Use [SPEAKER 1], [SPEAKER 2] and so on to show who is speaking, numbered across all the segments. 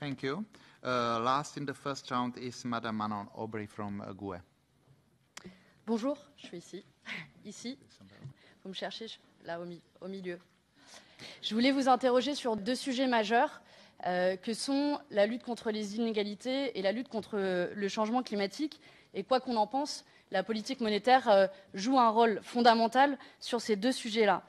[SPEAKER 1] Thank you. Last in the first round is Madame Manon Aubry from GUE.
[SPEAKER 2] Bonjour, je suis ici. Ici. Vous me cherchez là au milieu. Je voulais vous interroger sur deux sujets majeurs que sont la lutte contre les inégalités et la lutte contre le changement climatique. Et quoi qu'on en pense, la politique monétaire joue un rôle fondamental sur ces deux sujets-là.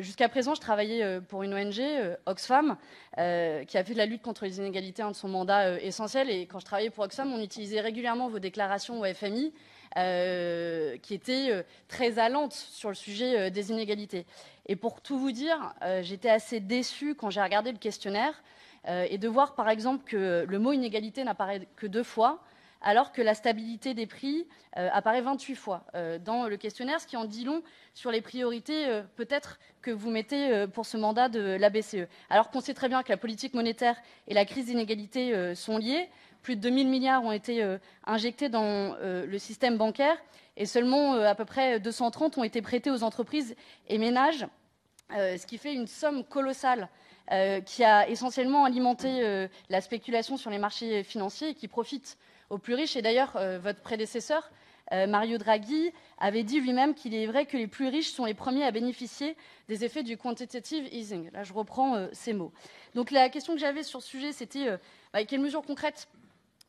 [SPEAKER 2] Jusqu'à présent, je travaillais pour une ONG, Oxfam, qui a fait de la lutte contre les inégalités un de son mandat essentiel. Et quand je travaillais pour Oxfam, on utilisait régulièrement vos déclarations au FMI, qui étaient très allantes sur le sujet des inégalités. Et pour tout vous dire, j'étais assez déçue quand j'ai regardé le questionnaire et de voir, par exemple, que le mot inégalité n'apparaît que 2 fois, alors que la stabilité des prix apparaît 28 fois dans le questionnaire, ce qui en dit long sur les priorités peut-être que vous mettez pour ce mandat de la BCE. Alors qu'on sait très bien que la politique monétaire et la crise d'inégalité sont liées, plus de 2000 milliards ont été injectés dans le système bancaire et seulement à peu près 230 ont été prêtés aux entreprises et ménages, ce qui fait une somme colossale qui a essentiellement alimenté la spéculation sur les marchés financiers et qui profite aux plus riches. Et d'ailleurs, votre prédécesseur, Mario Draghi, avait dit lui-même qu'il est vrai que les plus riches sont les premiers à bénéficier des effets du quantitative easing. Là, je reprends ces mots. Donc la question que j'avais sur ce sujet, c'était quelles mesures concrètes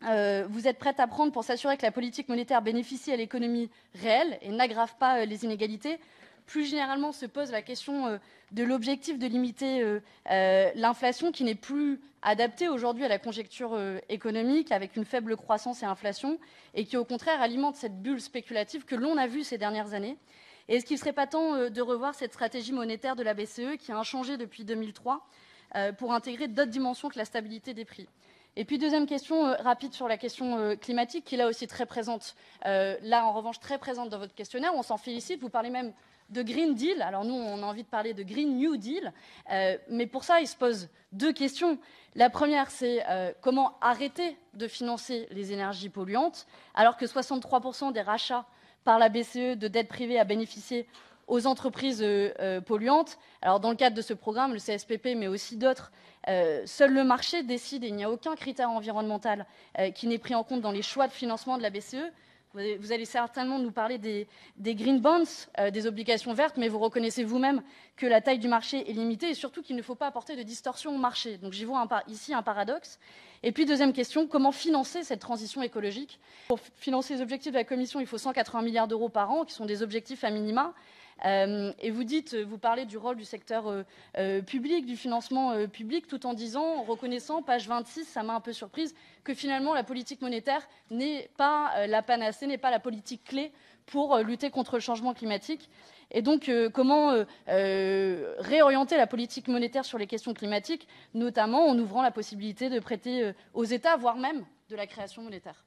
[SPEAKER 2] vous êtes prête à prendre pour s'assurer que la politique monétaire bénéficie à l'économie réelle et n'aggrave pas les inégalités. Plus généralement, se pose la question de l'objectif de limiter l'inflation qui n'est plus adaptée aujourd'hui à la conjoncture économique avec une faible croissance et inflation et qui au contraire alimente cette bulle spéculative que l'on a vue ces dernières années. Et est-ce qu'il ne serait pas temps de revoir cette stratégie monétaire de la BCE qui a inchangé depuis 2003 pour intégrer d'autres dimensions que la stabilité des prix? Et puis deuxième question rapide sur la question climatique qui est là aussi très présente, là en revanche très présente dans votre questionnaire, on s'en félicite, vous parlez même de Green Deal. Alors nous, on a envie de parler de Green New Deal, mais pour ça, il se pose deux questions. La première, c'est comment arrêter de financer les énergies polluantes, alors que 63% des rachats par la BCE de dettes privées a bénéficié aux entreprises polluantes. Alors dans le cadre de ce programme, le CSPP, mais aussi d'autres, seul le marché décide et il n'y a aucun critère environnemental qui n'est pris en compte dans les choix de financement de la BCE. Vous allez certainement nous parler des green bonds, des obligations vertes, mais vous reconnaissez vous-même que la taille du marché est limitée et surtout qu'il ne faut pas apporter de distorsion au marché. Donc j'y vois ici un paradoxe. Et puis deuxième question, comment financer cette transition écologique? Pour financer les objectifs de la Commission, il faut 180 milliards d'euros par an, qui sont des objectifs à minima. Et vous parlez du rôle du secteur public, du financement public, tout en disant, reconnaissant, page 26, ça m'a un peu surprise, que finalement la politique monétaire n'est pas la panacée, n'est pas la politique clé pour lutter contre le changement climatique. Et donc, comment réorienter la politique monétaire sur les questions climatiques, notamment en ouvrant la possibilité de prêter aux États, voire même de la création monétaire.